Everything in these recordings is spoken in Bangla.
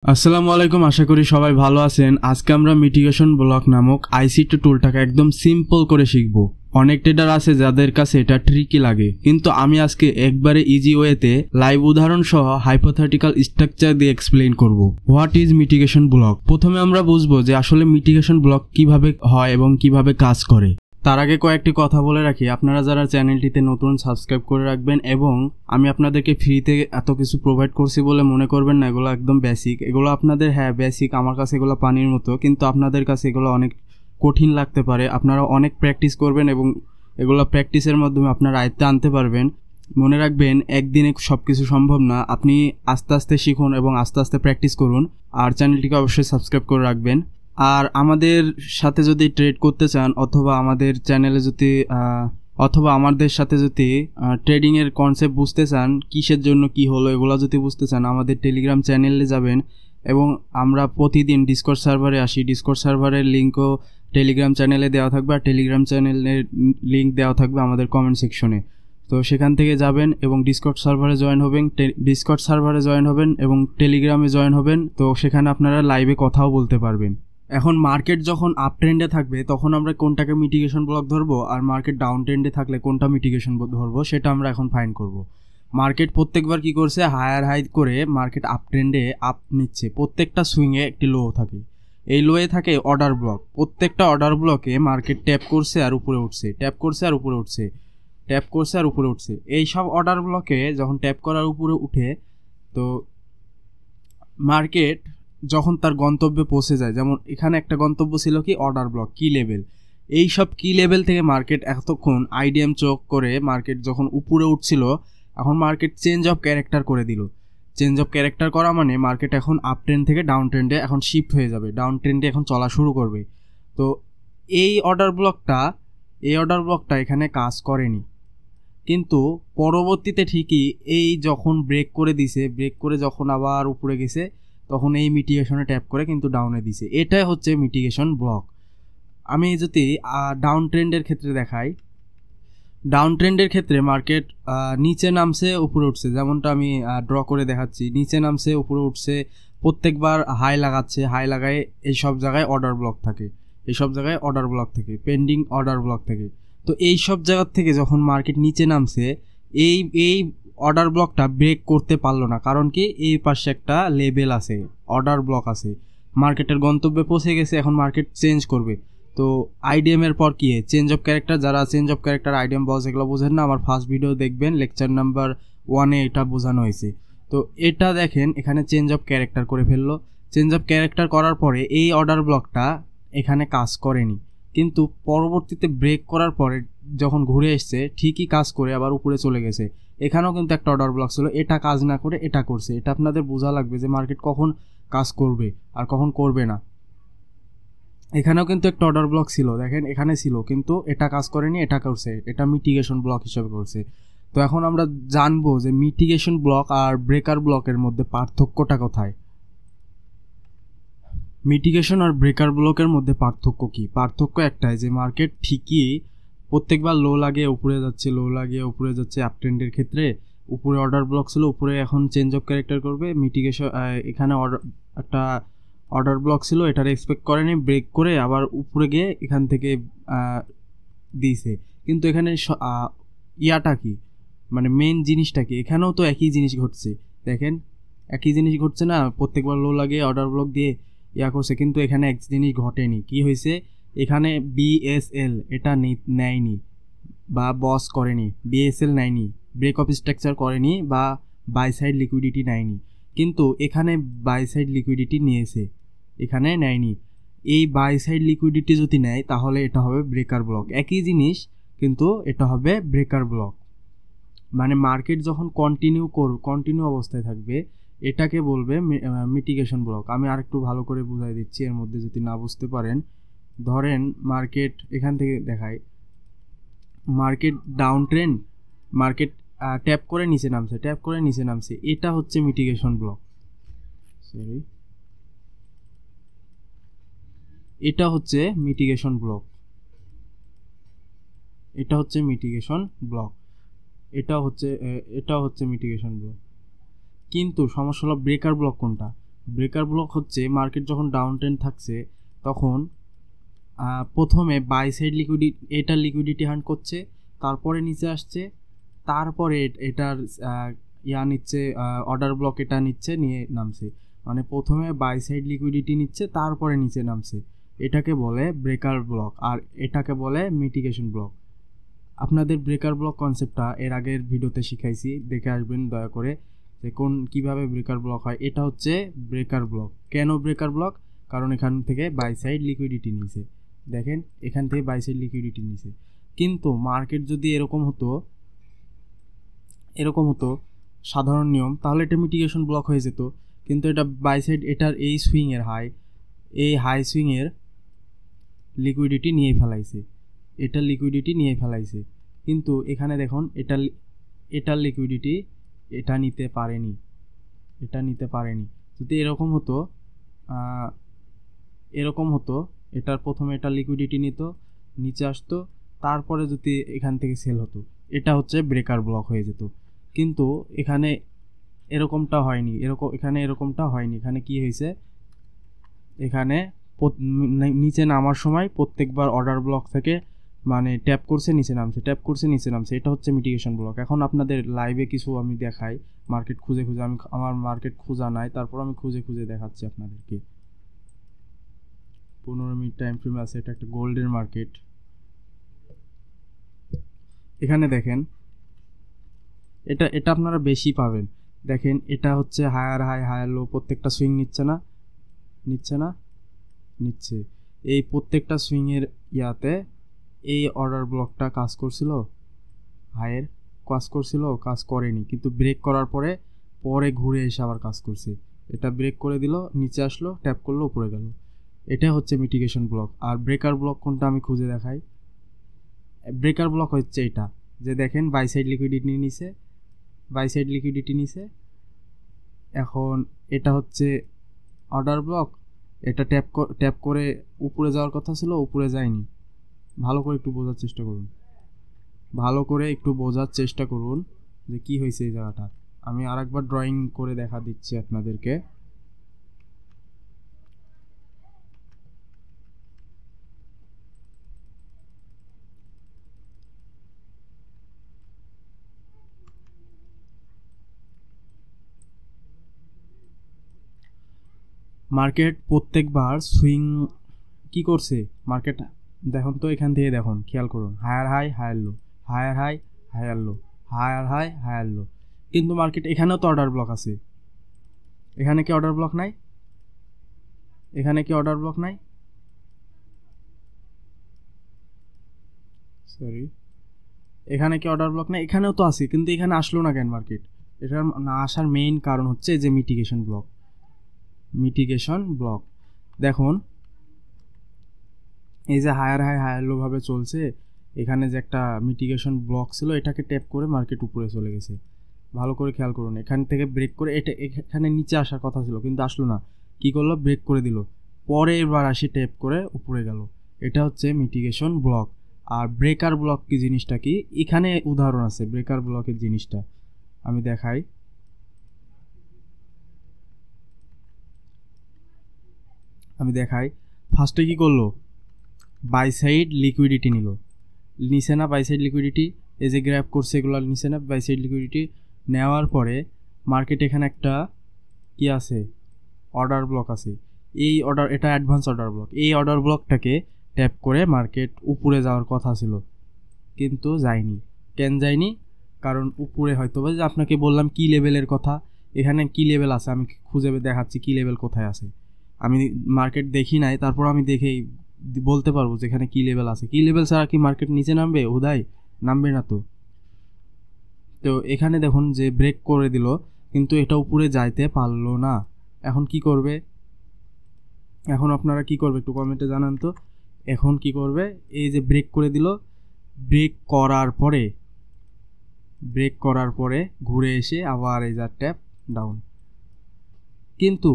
আসসালামু আলাইকুম, আশা করি সবাই ভালো আছেন। আজকে আমরা মিটিগেশন ব্লক নামক আইসিটি টুলটাকে একদম সিম্পল করে শিখব। অনেক ট্রেডার আছে যাদের কাছে এটা ট্রিকি লাগে, কিন্তু আমি আজকে একবারে ইজি ওয়েতে লাইভ উদাহরণ সহ হাইপোথেটিক্যাল স্ট্রাকচার দিয়ে এক্সপ্লেইন করব। What is mitigation block. প্রথমে আমরা বুঝবো যে আসলে মিটিগেশন ব্লক কিভাবে হয় এবং কিভাবে কাজ করে। তার আগে কয়েকটি কথা বলে রাখি, আপনারা যারা চ্যানেলটিতে নতুন সাবস্ক্রাইব করে রাখবেন, এবং আমি আপনাদেরকে ফ্রিতে এত কিছু প্রোভাইড করছি বলে মনে করবেন না এগুলো একদম বেসিক। এগুলো আপনাদের বেসিক, আমার কাছে এগুলো পানির মতো, কিন্তু আপনাদের কাছে এগুলো অনেক কঠিন লাগতে পারে। আপনারা অনেক প্র্যাকটিস করবেন এবং এগুলো প্র্যাকটিসের মাধ্যমে আপনারা আয়ত্তে আনতে পারবেন। মনে রাখবেন, একদিনে সব কিছু সম্ভব না। আপনি আস্তে আস্তে শিখুন এবং আস্তে আস্তে প্র্যাকটিস করুন। আর চ্যানেলটিকে অবশ্যই সাবস্ক্রাইব করে রাখবেন। আর আমাদের সাথে যদি ট্রেড করতে চান, অথবা আমাদের চ্যানেলে যদি আমাদের সাথে যদি ট্রেডিংয়ের কনসেপ্ট বুঝতে চান, কিসের জন্য কি হলো এগুলো যদি বুঝতে চান, আমাদের টেলিগ্রাম চ্যানেলে যাবেন। এবং আমরা প্রতিদিন ডিসকর্ড সার্ভারে আসি। ডিসকর্ড সার্ভারের লিঙ্কও টেলিগ্রাম চ্যানেলে দেওয়া থাকবে, আর টেলিগ্রাম চ্যানেলের লিঙ্ক দেওয়া থাকবে আমাদের কমেন্ট সেকশনে। তো সেখান থেকে যাবেন এবং ডিসকর্ড সার্ভারে জয়েন হবেন এবং টেলিগ্রামে জয়েন হবেন। তো সেখানে আপনারা লাইভে কথাও বলতে পারবেন। এখন মার্কেট যখন আপ ট্রেন্ডে থাকবে তখন আমরা কোনটাকে মিটিগেশন ব্লক ধরবো, আর মার্কেট ডাউন ট্রেন্ডে থাকলে কোনটা মিটিগেশন ধরবো, সেটা আমরা এখন ফাইন্ড করব। মার্কেট প্রত্যেকবার কি করছে, হায়ার হাই করে মার্কেট আপ ট্রেন্ডে আপ নিচ্ছে। প্রত্যেকটা সুইংয়ে একটি লো থাকে, এই লোয়ে থাকে অর্ডার ব্লক। প্রত্যেকটা অর্ডার ব্লকে মার্কেট ট্যাপ করছে আর উপরে উঠছে, ট্যাপ করছে আর উপরে উঠছে, ট্যাপ করছে আর উপরে উঠছে। এই সব অর্ডার ব্লকে যখন ট্যাপ করার উপরে উঠে, তো মার্কেট যখন তার গন্তব্যে পৌঁছে যায়, যেমন এখানে একটা গন্তব্য ছিল কি অর্ডার ব্লক, কি লেভেল, এই সব কি লেভেল থেকে মার্কেট এতক্ষণ আইডিএম চোখ করে মার্কেট যখন উপরে উঠছিল, এখন মার্কেট চেঞ্জ অফ ক্যারেক্টার করে দিল। চেঞ্জ অফ ক্যারেক্টার করা মানে মার্কেট এখন আপ ট্রেন্ড থেকে ডাউন ট্রেন্ডে এখন শিফট হয়ে যাবে, ডাউন ট্রেন্ডে এখন চলা শুরু করবে। তো এই অর্ডার ব্লকটা এখানে কাজ করেনি, কিন্তু পরবর্তীতে ঠিকই এই যখন ব্রেক করে দিছে, ব্রেক করে যখন আবার উপরে গেছে, তখন এই মিটিগেশনে ট্যাপ করে কিন্তু ডাউনে দিছে। এটাই হচ্ছে মিটিগেশন ব্লক। আমি যদি ডাউন ট্রেন্ডের ক্ষেত্রে দেখাই, ডাউন ট্রেন্ডের ক্ষেত্রে মার্কেট নিচে নামছে উপরে উঠছে, যেমনটা আমি ড্র করে দেখাচ্ছি। নিচে নামছে উপরে উঠছে, প্রত্যেকবার হাই লাগাচ্ছে, হাই লাগায় এই সব জায়গায় অর্ডার ব্লক থাকে, পেন্ডিং অর্ডার ব্লক থাকে। তো এই সব জায়গার থেকে যখন মার্কেট নিচে নামছে, এই এই অর্ডার ব্লকটা ব্রেক করতে পারলো না। কারণ কি, এই পাশে একটা লেভেল আছে, অর্ডার ব্লক আছে, মার্কেটের গন্তব্যে পৌঁছে গেছে, এখন মার্কেট চেঞ্জ করবে। তো আইডিএম এর পর কি চেঞ্জ অফ ক্যারেক্টার। যারা চেঞ্জ অফ ক্যারেক্টার, আইডিএম বস এগুলো বোঝেন না, আমার ফার্স্ট ভিডিও দেখবেন, লেকচার নাম্বার 1-এ এটা বোঝানো হয়েছে। তো এটা দেখেন, এখানে চেঞ্জ অফ ক্যারেক্টার করে ফেললো। চেঞ্জ অফ ক্যারেক্টার করার পরে এই অর্ডার ব্লকটা এখানে কাজ করেনি, কিন্তু পরবর্তীতে ব্রেক করার পরে যখন ঘুরে এসছে ঠিকই কাজ করে আবার উপরে চলে গেছে। এখানেও কিন্তু একটা অর্ডার ব্লক ছিল, এটা কাজ না করে এটা করছে। এটা আপনাদের বোঝা লাগবে যে মার্কেট কখন কাজ করবে আর কখন করবে না। এখানেও কিন্তু একটা অর্ডার ব্লক ছিল, দেখেন এখানে ছিল, কিন্তু এটা কাজ করেনি, এটা করছে, এটা মিটিগেশন ব্লক হিসেবে করছে। তো এখন আমরা জানবো যে মিটিগেশন ব্লক আর ব্রেকার ব্লকের মধ্যে পার্থক্যটা কোথায়। মিটিগেশন আর ব্রেকার ব্লকের মধ্যে পার্থক্য কি? পার্থক্য একটাই, যে মার্কেট ঠিকই প্রত্যেকবার লো লাগে উপরে যাচ্ছে, লো লাগে উপরে যাচ্ছে। আপ ট্রেন্ডের ক্ষেত্রে উপরে অর্ডার ব্লক ছিল, উপরে এখন চেঞ্জ অফ ক্যারেক্টার করবে। মিটিগেশন এখানে একটা অর্ডার ব্লক ছিল, এটার এক্সপেক্ট করেনি, ব্রেক করে আবার উপরে গিয়ে এখান থেকে দিয়েছে। কিন্তু এখানে ইয়াটা কি, মানে মেন জিনিসটা কি, এখানেও তো একই জিনিস ঘটছে। দেখেন একই জিনিস ঘটছে না, প্রত্যেকবার লো লাগে অর্ডার ব্লক দিয়ে করছে, কিন্তু এখানে এক জিনিস ঘটেনি। কি হয়েছে, এখানে বিএসএল এটা নেয়নি বা বস করেনি, বিএসএল নেয়নি, ব্রেক অফ স্ট্রাকচার করেনি, বা বাই সাইড লিকুইডিটি নেয়নি। কিন্তু এখানে বাই সাইড লিকুইডিটি নিয়েছে, এখানে নেয়নি। এই বাই সাইড লিকুইডিটি যদি নেয় তাহলে এটা হবে ব্রেকার ব্লক। একই জিনিস, কিন্তু এটা হবে ব্রেকার ব্লক। মানে মার্কেট যখন কন্টিনিউ অবস্থায় থাকবে, এটাকে বলবে মিটিগেশন ব্লক। আমি আরেকটু ভালো করে বুঝাই দিচ্ছি, এর মধ্যে যদি না বুঝতে পারেন। ধরেন মার্কেট এখান থেকে দেখাই, market down trend, market tap করে নিচে নামছে, এটা হচ্ছে মিটিগেশন ব্লক। এটা হচ্ছে মিটিগেশন ব্লক, এটা হচ্ছে মিটিগেশন ব্লক। কিন্তু সমস্যা হলো ব্রেকার ব্লক কোনটা। ব্রেকার ব্লক হচ্ছে মার্কেট যখন ডাউন ট্রেন্ড থাকছে তখন প্রথমে বাই সাইড এটার লিকুইডিটি হান্ট করছে, তারপরে নিচে আসছে, তারপরে এটার নিচ্ছে অর্ডার ব্লক, এটা নিচ্ছে নিয়ে নামছে। মানে প্রথমে বাই সাইড লিকুইডিটি নিচ্ছে, তারপরে নিচে নামছে। এটাকে বলে ব্রেকার ব্লক, আর এটাকে বলে মিটিগেশন ব্লক। আপনাদের ব্রেকার ব্লক কনসেপ্টটা এর আগের ভিডিওতে শিখাইছি, দেখে আসবেন দয়া করে যে কীভাবে ব্রেকার ব্লক হয়। এটা হচ্ছে ব্রেকার ব্লক। কেন ব্রেকার ব্লক? কারণ এখান থেকে বাই সাইড লিকুইডিটি নিছে, দেখেন এখান থেকে বাই সাইড লিকুইডিটি নিছে। কিন্তু মার্কেট যদি এরকম হতো সাধারণ নিয়ম, তাহলে এটা মিটিগেশন ব্লক হয়ে যেত। কিন্তু এটা বাই সাইড, এটার এই সুইংয়ের হাই সুইংয়ের লিকুইডিটি নিয়ে ফেলাইছে, কিন্তু এখানে দেখুন এটার লিকুইডিটি এটা নিতে পারেনি। যদি এরকম হতো এটার প্রথমে এটা লিকুইডিটি নিত, নিচে আসতো, তারপরে যদি এখান থেকে সেল হতো, এটা হচ্ছে ব্রেকার ব্লক হয়ে যেত। কিন্তু এখানে এরকমটা হয়নি। এখানে কি হয়েছে, এখানে নিচে নামার সময় প্রত্যেকবার অর্ডার ব্লক থেকে মানে ট্যাপ করছে নিচে নামছে, এটা হচ্ছে মিটিগেশন ব্লক। এখন আপনাদের লাইভে কিছু আমি দেখাই মার্কেট খুঁজে, আমার মার্কেট খোঁজা নাই, তারপর আমি খুঁজে দেখাচ্ছি আপনাদেরকে। 15 মিনিট টাইম ফ্রেম আছে, এটা একটা গোল্ডের মার্কেট। এখানে দেখেন এটা আপনারা বেশি পাবেন। দেখেন এটা হচ্ছে হায়ার হাই হায়ার লো, প্রত্যেকটা সুইং নিচ্ছে। এই প্রত্যেকটা সুইংয়ের এই অর্ডার ব্লকটা কাজ করছিল, হাইয়ের কাজ করেনি, কিন্তু ব্রেক করার পরে ঘুরে এসে আবার কাজ করছে। এটা ব্রেক করে দিল, নিচে আসলো, ট্যাপ করলো, উপরে গেল। এটা হচ্ছে মিটিগেশন ব্লক। আর ব্রেকার ব্লক কোনটা আমি খুঁজে দেখাই। ব্রেকার ব্লক হচ্ছে এটা, যে দেখেন বাই সাইড লিকুইডিটি নিছে। এখন এটা হচ্ছে অর্ডার ব্লক, এটা ট্যাপ করে উপরে যাওয়ার কথা ছিল, উপরে যায়নি। ভালো করে একটু বোঝার চেষ্টা করুন যে কি হয়েছে এই জায়গাটা। আমি আরেকবার ড্রয়িং করে দেখা দিচ্ছি আপনাদেরকে। মার্কেট প্রত্যেকবার সুইং কি করছে, মার্কেট দেখুন তো, এখান থেকে দেখুন, খেয়াল করুন, higher high higher low, higher high higher low, higher high higher low. কিন্তু মার্কেট এখানেও তো অর্ডার ব্লক আছে। এখানে কি অর্ডার ব্লক নাই? এখানে কি অর্ডার ব্লক নাই? এখানেও তো আছে, কিন্তু এখানে আসলো না কেন মার্কেট? এটার না আসার মেইন কারণ হচ্ছে যে মিটিগেশন ব্লক। দেখুন এই যে হায়ার হাই হায়ার লো ভাবে চলছে, এখানে যে একটা মিটিগেশন ব্লক ছিল, এটাকে ট্যাপ করে মার্কেট উপরে চলে গেছে। ভালো করে খেয়াল করুন, এখান থেকে ব্রেক করে এখানে নিচে আসার কথা ছিল, কিন্তু আসলো না। কি করলো? ব্রেক করে দিল, পরে এবার আসি ট্যাপ করে উপরে গেল। এটা হচ্ছে মিটিগেশন ব্লক। আর ব্রেকার ব্লক কি জিনিসটা কি, এখানে উদাহরণ আছে ব্রেকার ব্লকের জিনিসটা, আমি দেখাই। ফার্স্টে কি করলো? বাই সাইড লিকুইডিটি নিচে না বাই সাইড লিকুইডিটি, এই যে গ্র্যাব করছে এগুলো নিচে না বাই সাইড লিকুইডিটি নেওয়ার পরে মার্কেট এখানে একটা কি আছে, অর্ডার ব্লক আছে। এটা অ্যাডভান্স অর্ডার ব্লক। এই অর্ডার ব্লকটাকে ট্যাপ করে মার্কেট উপরে যাওয়ার কথা ছিল, কিন্তু যায়নি। কেন যায়নি? কারণ উপরে হয়তো যে আপনাকে বললাম কি লেভেলের কথা, এখানে কি লেভেল আছে আমি খুঁজে দেখাচ্ছি কি লেভেল কোথায় আছে। আমি মার্কেট দেখি নাই, তারপর আমি দেখেই বলতে পারবো যে এখানে কি লেভেল আছে। কি লেভেল ছাড়া কি মার্কেট নিচে নামবে? উদয় নামবে না তো। তো এখানে দেখুন যে ব্রেক করে দিল, কিন্তু এটা উপরে যাইতে পারলো না। এখন কি করবে? এখন আপনারা কি করবে একটু কমেন্টে জানান তো। এখন কি করবে? এই যে ব্রেক করে দিল, ব্রেক করার পরে ঘুরে এসে আবার এই যা ট্যাপ ডাউন, কিন্তু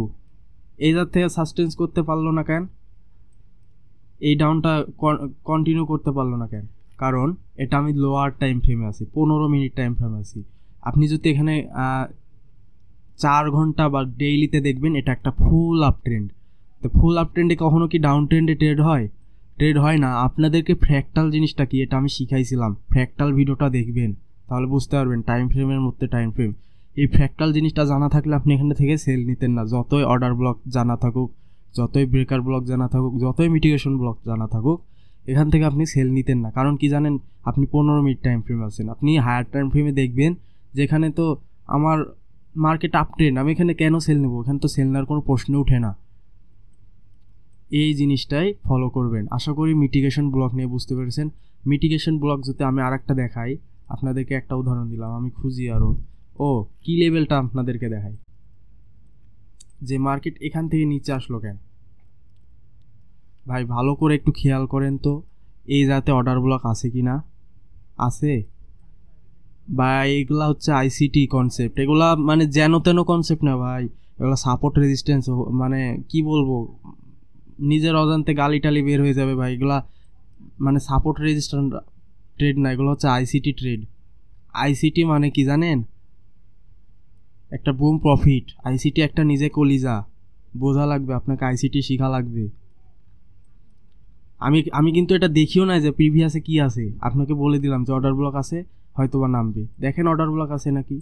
এই জার থেকে সাস্টেন্স করতে পারলো না কেন? এই ডাউনটা কন্টিনিউ করতে পারলো না কেন? কারণ এটা আমি লোয়ার টাইম ফ্রেমে আছি, 15 মিনিট টাইম ফ্রেমে আছি। আপনি যদি এখানে 4 ঘন্টা বা ডেইলিতে দেখবেন এটা একটা ফুল আপ ট্রেন্ড। তো ফুল আপ ট্রেন্ডে কখনো কি ডাউন ট্রেন্ডে ট্রেড হয়? ট্রেড হয় না। আপনাদেরকে ফ্র্যাক্টাল জিনিসটা কি এটা আমি শিখাইছিলাম, ফ্র্যাক্টাল ভিডিওটা দেখবেন, তাহলে বুঝতে পারবেন টাইম ফ্রেমের মধ্যে টাইম ফ্রেম। এই ফ্র্যাক্টাল জিনিসটা জানা থাকলে আপনি এখান থেকে সেল নিতেন না। যতই অর্ডার ব্লক জানা থাকুক, যতই ব্রেকার ব্লক জানা থাকুক, যতই মিটিগেশন ব্লক জানা থাকুক, এখান থেকে আপনি সেল নিতেন না। কারণ কি জানেন, আপনি 15 মিনিট টাইম ফ্রেম আছেন, আপনি হায়ার টাইম ফ্রেমে দেখবেন যেখানে তো আমার মার্কেট আপ ট্রেন্ড, আমি এখানে কেন সেল নেবো? এখানে তো সেল নেওয়ার কোনো প্রশ্ন ওঠে না। এই জিনিসটাই ফলো করবেন। আশা করি মিটিগেশন ব্লক নিয়ে বুঝতে পেরেছেন। মিটিগেশন ব্লক যদি আমি আরেকটা দেখাই, আপনাদেরকে একটা উদাহরণ দিলাম, আমি খুঁজি আরও। কি লেভেলটা আপনাদেরকে দেখাই, যে মার্কেট এখান থেকে নিচে আসলো কেন? ভাই ভালো করে একটু খেয়াল করেন তো, এই জাতে অর্ডার ব্লক আছে কি না? আছে? বা এগুলা হচ্ছে আইসিটি কনসেপ্ট, এগুলা মানে যেন তেন কনসেপ্ট না ভাই, এগুলা সাপোর্ট রেজিস্ট্যান্স, মানে কি বলবো, নিজের অজান্তে গালি টালি বের হয়ে যাবে ভাই। এগুলা মানে সাপোর্ট রেজিস্ট্যান্স ট্রেড না, এগুলো হচ্ছে আইসিটি ট্রেড। আইসিটি মানে কি জানেন? একটা বুম প্রফিট। আইসিটি একটা নিজে কলিজা, বোঝা লাগবে আপনাকে, আইসিটি শেখা লাগবে। আমি কিন্তু এটা দেখিও না যে প্রিভিয়াসে কি আছে, আপনাকে বলে দিলাম যে অর্ডার ব্লক আছে, হয়তো বা নামবে। দেখেন অর্ডার ব্লক আছে নাকি,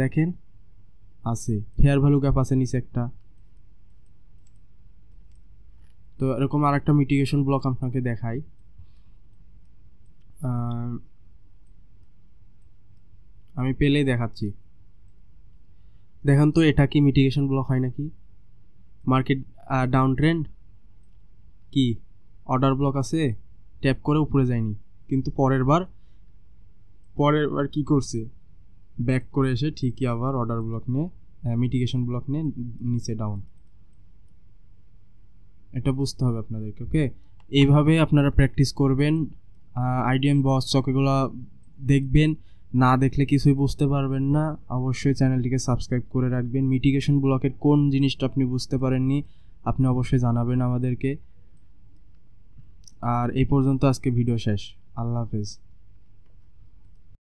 দেখেন আছে। ফেয়ার ভ্যালু গ্যাপ আছে নিচে একটা। তো এরকম আর একটা মিটিগেশন ব্লক আপনাকে দেখাই। আমি পেলেই দেখাচ্ছি। দেখেন তো এটা কি মিটিগেশন ব্লক হয় নাকি? মার্কেট ডাউন ট্রেন্ড, কি অর্ডার ব্লক আছে, ট্যাপ করে উপরে যায়নি, কিন্তু পরের বার কি করছে, ব্যাক করে এসে ঠিকই আবার অর্ডার ব্লক নিয়ে, মিটিগেশন ব্লক নিয়ে নিচে ডাউন। এটা বুঝতে হবে আপনাদেরকে। ওকে, এইভাবে আপনারা প্র্যাকটিস করবেন। আইডিএম বস চক এগুলো দেখবেন, না দেখলে কিছুই বুঝতে পারবেন না। অবশ্যই চ্যানেলটিকে সাবস্ক্রাইব করে রাখবেন। মিটিগেশন ব্লকের কোন জিনিসটা আপনি বুঝতে পারেননি আপনি অবশ্যই জানাবেন আমাদেরকে। আর এই পর্যন্ত আজকে ভিডিও শেষ। আল্লাহ হাফেজ।